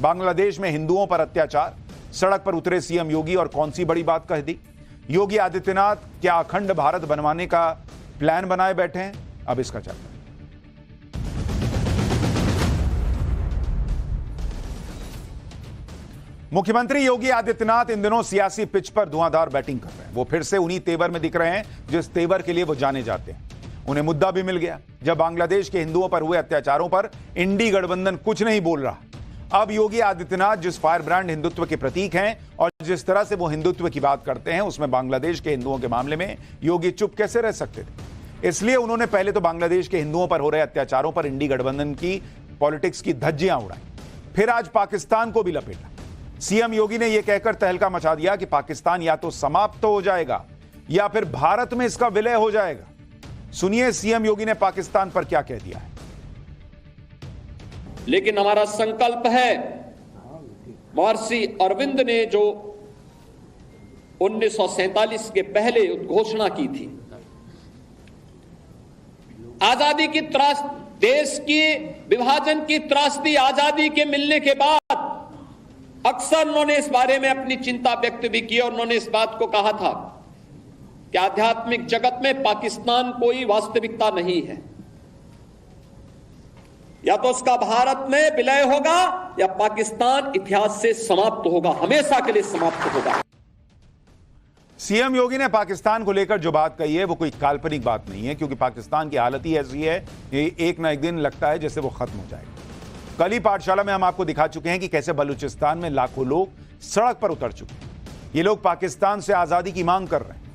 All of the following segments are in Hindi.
बांग्लादेश में हिंदुओं पर अत्याचार, सड़क पर उतरे सीएम योगी और कौन सी बड़ी बात कह दी। योगी आदित्यनाथ क्या अखंड भारत बनवाने का प्लान बनाए बैठे हैं? अब इसका चर्चा। मुख्यमंत्री योगी आदित्यनाथ इन दिनों सियासी पिच पर धुआंधार बैटिंग कर रहे हैं। वो फिर से उन्हीं तेवर में दिख रहे हैं जिस तेवर के लिए वो जाने जाते हैं। उन्हें मुद्दा भी मिल गया जब बांग्लादेश के हिंदुओं पर हुए अत्याचारों पर इंडी गठबंधन कुछ नहीं बोल रहा। अब योगी आदित्यनाथ जिस फायर ब्रांड हिंदुत्व के प्रतीक हैं और जिस तरह से वो हिंदुत्व की बात करते हैं, उसमें बांग्लादेश के हिंदुओं के मामले में योगी चुप कैसे रह सकते थे। इसलिए उन्होंने पहले तो बांग्लादेश के हिंदुओं पर हो रहे अत्याचारों पर इंडी गठबंधन की पॉलिटिक्स की धज्जियां उड़ाई, फिर आज पाकिस्तान को भी लपेटा। सीएम योगी ने यह कहकर तहलका मचा दिया कि पाकिस्तान या तो समाप्त हो जाएगा या फिर भारत में इसका विलय हो जाएगा। सुनिए सीएम योगी ने पाकिस्तान पर क्या कह दिया है। लेकिन हमारा संकल्प है, महर्षि अरविंद ने जो 1947 के पहले घोषणा की थी, आजादी की त्रासदी, देश की विभाजन की त्रासदी आजादी के मिलने के बाद अक्सर उन्होंने इस बारे में अपनी चिंता व्यक्त भी की और उन्होंने इस बात को कहा था कि आध्यात्मिक जगत में पाकिस्तान कोई वास्तविकता नहीं है, या तो उसका भारत में विलय होगा या पाकिस्तान इतिहास से समाप्त होगा, हमेशा के लिए समाप्त होगा। सीएम योगी ने पाकिस्तान को लेकर जो बात कही है वो कोई काल्पनिक बात नहीं है, क्योंकि पाकिस्तान की हालत ही ऐसी है कि एक ना एक दिन लगता है जैसे वो खत्म हो जाएगा। कल ही पाठशाला में हम आपको दिखा चुके हैं कि कैसे बलूचिस्तान में लाखों लोग सड़क पर उतर चुके हैं। ये लोग पाकिस्तान से आजादी की मांग कर रहे हैं।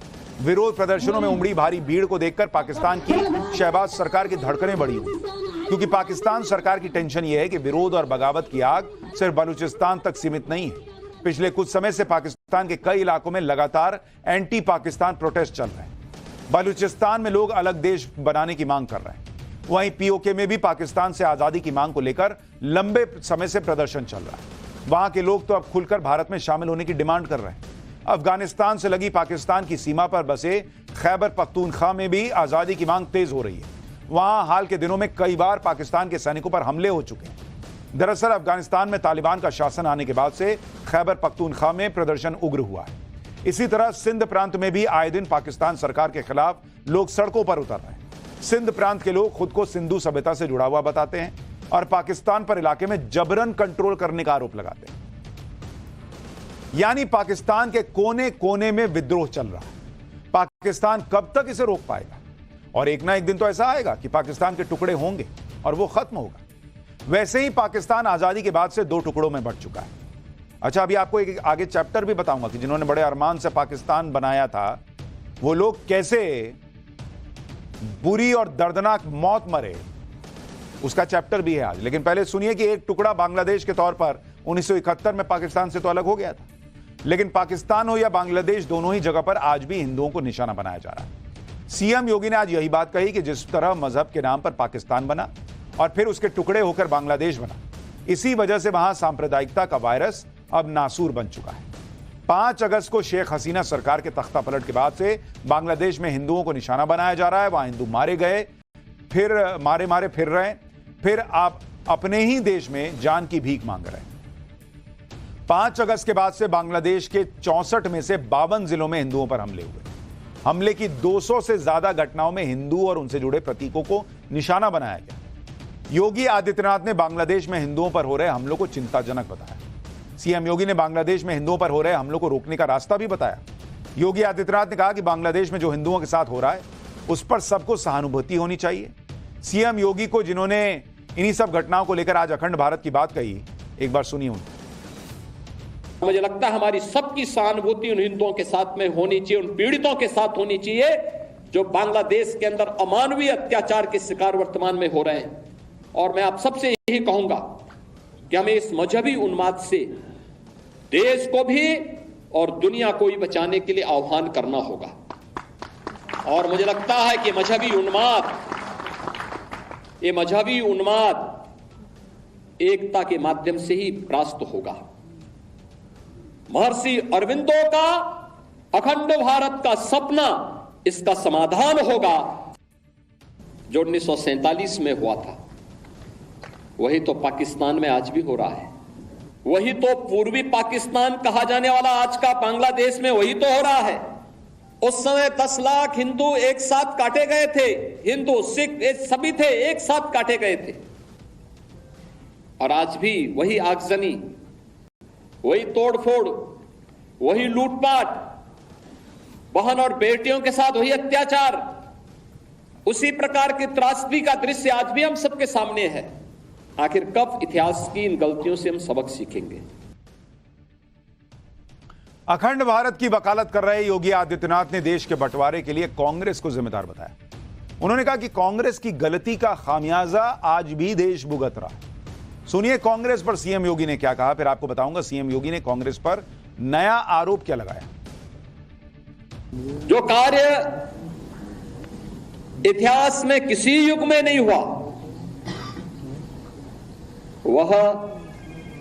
विरोध प्रदर्शनों में उमड़ी भारी भीड़ को देखकर पाकिस्तान की शहबाज सरकार की धड़कनें बढ़ी हुई, क्योंकि पाकिस्तान सरकार की टेंशन यह है कि विरोध और बगावत की आग सिर्फ बलूचिस्तान तक सीमित नहीं है। पिछले कुछ समय से पाकिस्तान के कई इलाकों में लगातार एंटी पाकिस्तान प्रोटेस्ट चल रहे हैं। बलूचिस्तान में लोग अलग देश बनाने की मांग कर रहे हैं। वहीं पीओके में भी पाकिस्तान से आजादी की मांग को लेकर लंबे समय से प्रदर्शन चल रहा है। वहां के लोग तो अब खुलकर भारत में शामिल होने की डिमांड कर रहे हैं। अफगानिस्तान से लगी पाकिस्तान की सीमा पर बसे खैबर पख्तूनख्वा में भी आजादी की मांग तेज हो रही है। वहां हाल के दिनों में कई बार पाकिस्तान के सैनिकों पर हमले हो चुके हैं। दरअसल अफगानिस्तान में तालिबान का शासन आने के बाद से खैबर पख्तूनख्वा में प्रदर्शन उग्र हुआ है। इसी तरह सिंध प्रांत में भी आए दिन पाकिस्तान सरकार के खिलाफ लोग सड़कों पर उतर रहे हैं। सिंध प्रांत के लोग खुद को सिंधु सभ्यता से जुड़ा हुआ बताते हैं और पाकिस्तान पर इलाके में जबरन कंट्रोल करने का आरोप लगाते हैं। यानी पाकिस्तान के कोने कोने में विद्रोह चल रहा है। पाकिस्तान कब तक इसे रोक पाएगा? और एक ना एक दिन तो ऐसा आएगा कि पाकिस्तान के टुकड़े होंगे और वो खत्म होगा। वैसे ही पाकिस्तान आजादी के बाद से 2 टुकड़ों में बढ़ चुका है। अच्छा, अभी आपको एक आगे चैप्टर भी बताऊंगा कि जिन्होंने बड़े अरमान से पाकिस्तान बनाया था वो लोग कैसे बुरी और दर्दनाक मौत मरे, उसका चैप्टर भी है आज। लेकिन पहले सुनिए कि एक टुकड़ा बांग्लादेश के तौर पर 1971 में पाकिस्तान से तो अलग हो गया था, लेकिन पाकिस्तान हो या बांग्लादेश, दोनों ही जगह पर आज भी हिंदुओं को निशाना बनाया जा रहा है। सीएम योगी ने आज यही बात कही कि जिस तरह मजहब के नाम पर पाकिस्तान बना और फिर उसके टुकड़े होकर बांग्लादेश बना, इसी वजह से वहां सांप्रदायिकता का वायरस अब नासूर बन चुका है। 5 अगस्त को शेख हसीना सरकार के तख्ता पलट के बाद से बांग्लादेश में हिंदुओं को निशाना बनाया जा रहा है। वहां हिंदू मारे गए, फिर मारे फिर रहे हैं, फिर आप अपने ही देश में जान की भीख मांग रहे हैं। 5 अगस्त के बाद से बांग्लादेश के 64 में से 52 जिलों में हिंदुओं पर हमले हुए। हमले की 200 से ज्यादा घटनाओं में हिंदू और उनसे जुड़े प्रतीकों को निशाना बनाया गया। योगी आदित्यनाथ ने बांग्लादेश में हिंदुओं पर हो रहे हमलों को चिंताजनक बताया। सीएम योगी ने बांग्लादेश में हिंदुओं पर हो रहे हमलों को रोकने का रास्ता भी बताया। योगी आदित्यनाथ ने कहा कि बांग्लादेश में जो हिंदुओं के साथ हो रहा है उस पर सबको सहानुभूति होनी चाहिए। सीएम योगी को जिन्होंने इन्हीं सब घटनाओं को लेकर आज अखंड भारत की बात कही, एक बार सुनिए उन्हें। मुझे लगता है हमारी सबकी सहानुभूति उन हिंदुओं के साथ में होनी चाहिए, उन पीड़ितों के साथ होनी चाहिए जो बांग्लादेश के अंदर अमानवीय अत्याचार के शिकार वर्तमान में हो रहे हैं। और मैं आप सबसे यही कहूंगा कि हमें इस मजहबी उन्माद से देश को भी और दुनिया को भी बचाने के लिए आह्वान करना होगा। और मुझे लगता है कि ये मजहबी उन्माद एकता के माध्यम से ही परास्त होगा। महर्षि अरविंदो का अखंड भारत का सपना इसका समाधान होगा। जो 1947 में हुआ था वही तो पाकिस्तान में आज भी हो रहा है। वही तो पूर्वी पाकिस्तान कहा जाने वाला आज का बांग्लादेश में वही तो हो रहा है। उस समय 10 लाख हिंदू एक साथ काटे गए थे, हिंदू सिख सभी थे, एक साथ काटे गए थे। और आज भी वही आगजनी, वही तोड़फोड़, वही लूटपाट, बहन और बेटियों के साथ वही अत्याचार, उसी प्रकार की त्रासदी का दृश्य आज भी हम सबके सामने है। आखिर कब इतिहास की इन गलतियों से हम सबक सीखेंगे? अखंड भारत की वकालत कर रहे योगी आदित्यनाथ ने देश के बंटवारे के लिए कांग्रेस को जिम्मेदार बताया। उन्होंने कहा कि कांग्रेस की गलती का खामियाजा आज भी देश भुगत रहा है। सुनिए कांग्रेस पर सीएम योगी ने क्या कहा, फिर आपको बताऊंगा सीएम योगी ने कांग्रेस पर नया आरोप क्या लगाया। जो कार्य इतिहास में किसी युग में नहीं हुआ, वह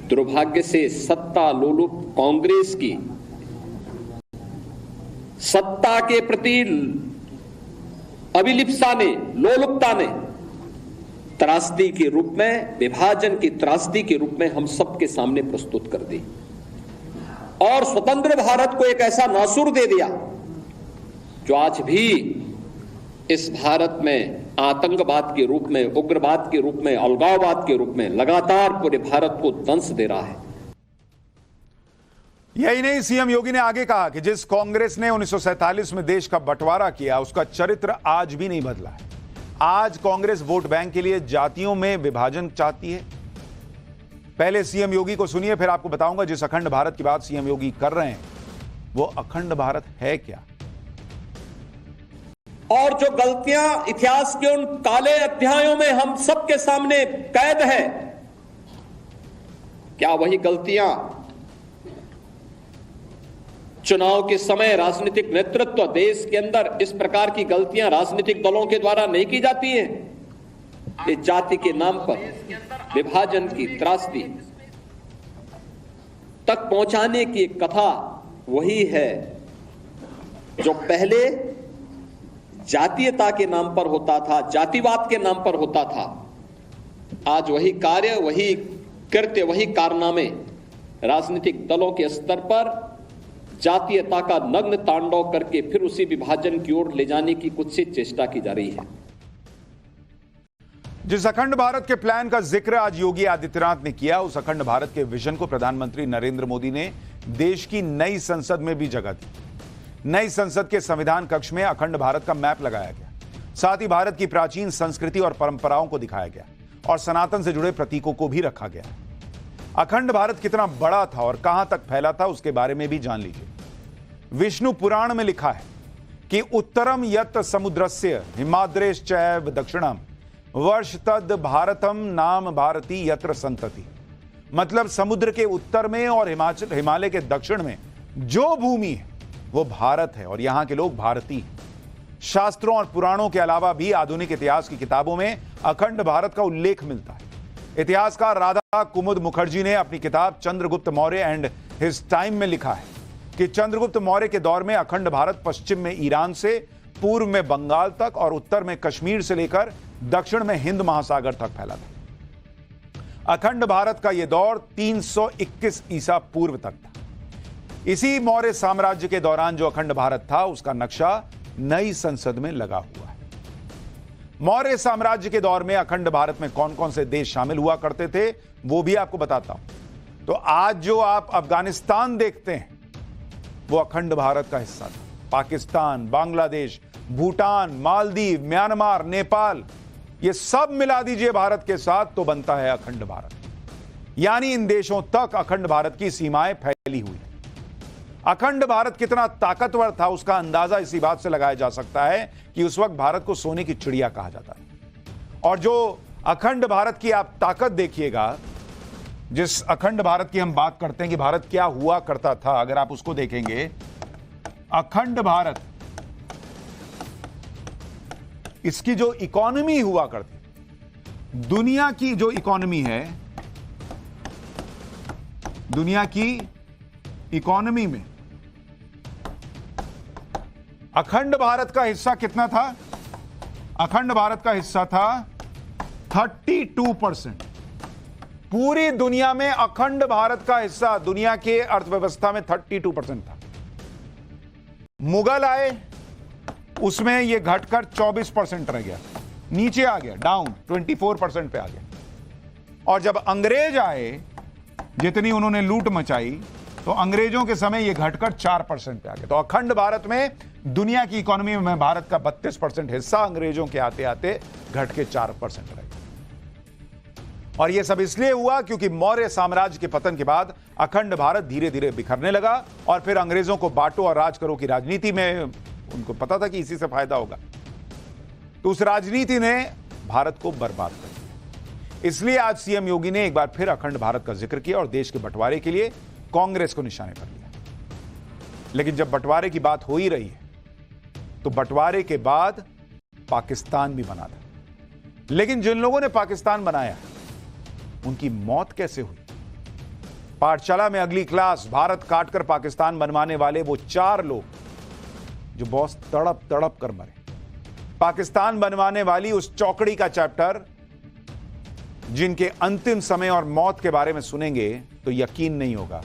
दुर्भाग्य से सत्ता लोलुप कांग्रेस की सत्ता के प्रति अभिलिप्सा ने, लोलुपता ने त्रासदी के रूप में, विभाजन की त्रासदी के रूप में हम सबके सामने प्रस्तुत कर दी और स्वतंत्र भारत को एक ऐसा नासूर दे दिया जो आज भी इस भारत में आतंकवाद के रूप में, उग्रवाद के रूप में, अलगाववाद के रूप में लगातार पूरे भारत को दंश दे रहा है। यही नहीं, सीएम योगी ने आगे कहा कि जिस कांग्रेस ने 1947 में देश का बंटवारा किया, उसका चरित्र आज भी नहीं बदला है। आज कांग्रेस वोट बैंक के लिए जातियों में विभाजन चाहती है। पहले सीएम योगी को सुनिए, फिर आपको बताऊंगा जिस अखंड भारत की बात सीएम योगी कर रहे हैं वो अखंड भारत है क्या। और जो गलतियां इतिहास के उन काले अध्यायों में हम सबके सामने कैद है, क्या वही गलतियां चुनाव के समय राजनीतिक नेतृत्व देश के अंदर इस प्रकार की गलतियां राजनीतिक दलों के द्वारा नहीं की जाती हैं? ये जाति के नाम पर विभाजन की त्रासदी तक पहुंचाने की एक कथा वही है जो पहले जातीयता के नाम पर होता था, जातिवाद के नाम पर होता था। आज वही कार्य, वही कृत्य, वही कारनामे राजनीतिक दलों के स्तर पर जातीयता का नग्न तांडव करके फिर उसी विभाजन की ओर ले जाने की कुत्सित चेष्टा की जा रही है। जिस अखंड भारत के प्लान का जिक्र आज योगी आदित्यनाथ ने किया, उस अखंड भारत के विजन को प्रधानमंत्री नरेंद्र मोदी ने देश की नई संसद में भी जगह दी। नई संसद के संविधान कक्ष में अखंड भारत का मैप लगाया गया, साथ ही भारत की प्राचीन संस्कृति और परंपराओं को दिखाया गया और सनातन से जुड़े प्रतीकों को भी रखा गया। अखंड भारत कितना बड़ा था और कहां तक फैला था उसके बारे में भी जान लीजिए। विष्णु पुराण में लिखा है कि उत्तरम यत् समुद्रस्य हिमाद्रेश चैव दक्षिणम वर्ष तद भारतम नाम भारती यत्र संतति। मतलब समुद्र के उत्तर में और हिमालय के दक्षिण में जो भूमि है वो भारत है और यहां के लोग भारतीय हैं। शास्त्रों और पुराणों के अलावा भी आधुनिक इतिहास की किताबों में अखंड भारत का उल्लेख मिलता है। इतिहासकार राधा कुमुद मुखर्जी ने अपनी किताब Chandragupta Maurya and his time में लिखा है कि चंद्रगुप्त मौर्य के दौर में अखंड भारत पश्चिम में ईरान से, पूर्व में बंगाल तक और उत्तर में कश्मीर से लेकर दक्षिण में हिंद महासागर तक फैला था। अखंड भारत का यह दौर 321 ईसा पूर्व तक था। इसी मौर्य साम्राज्य के दौरान जो अखंड भारत था उसका नक्शा नई संसद में लगा हुआ है। मौर्य साम्राज्य के दौर में अखंड भारत में कौन कौन से देश शामिल हुआ करते थे वो भी आपको बताता हूं। तो आज जो आप अफगानिस्तान देखते हैं वो अखंड भारत का हिस्सा था। पाकिस्तान, बांग्लादेश, भूटान, मालदीव, म्यांमार, नेपाल, ये सब मिला दीजिए भारत के साथ तो बनता है अखंड भारत। यानी इन देशों तक अखंड भारत की सीमाएं फैली हुई थी। अखंड भारत कितना ताकतवर था उसका अंदाजा इसी बात से लगाया जा सकता है कि उस वक्त भारत को सोने की चिड़िया कहा जाता था। और जो अखंड भारत की आप ताकत देखिएगा, जिस अखंड भारत की हम बात करते हैं कि भारत क्या हुआ करता था, अगर आप उसको देखेंगे, अखंड भारत इसकी जो इकोनॉमी हुआ करती, दुनिया की जो इकोनॉमी है, दुनिया की इकोनॉमी में अखंड भारत का हिस्सा कितना था? अखंड भारत का हिस्सा था 32%। पूरी दुनिया में अखंड भारत का हिस्सा दुनिया के अर्थव्यवस्था में 32% था। मुगल आए, उसमें यह घटकर 24% रह गया, नीचे आ गया, डाउन 24% पे आ गया। और जब अंग्रेज आए, जितनी उन्होंने लूट मचाई, तो अंग्रेजों के समय यह घटकर 4% पे आ गया। तो अखंड भारत में दुनिया की इकोनॉमी में भारत का 32% हिस्सा अंग्रेजों के आते आते घट के 4% रह गया। और यह सब इसलिए हुआ क्योंकि मौर्य साम्राज्य के पतन के बाद अखंड भारत धीरे धीरे बिखरने लगा और फिर अंग्रेजों को बांटो और राज करो की राजनीति में उनको पता था कि इसी से फायदा होगा, तो उस राजनीति ने भारत को बर्बाद कर दिया। इसलिए आज सीएम योगी ने एक बार फिर अखंड भारत का जिक्र किया और देश के बंटवारे के लिए कांग्रेस को निशाने पर लिया। लेकिन जब बंटवारे की बात हो ही रही है, तो बंटवारे के बाद पाकिस्तान भी बना था। लेकिन जिन लोगों ने पाकिस्तान बनाया, उनकी मौत कैसे हुई? पाठशाला में अगली क्लास, भारत काटकर पाकिस्तान बनवाने वाले वो 4 लोग जो बहुत तड़प तड़प कर मरे। पाकिस्तान बनवाने वाली उस चौकड़ी का चैप्टर, जिनके अंतिम समय और मौत के बारे में सुनेंगे तो यकीन नहीं होगा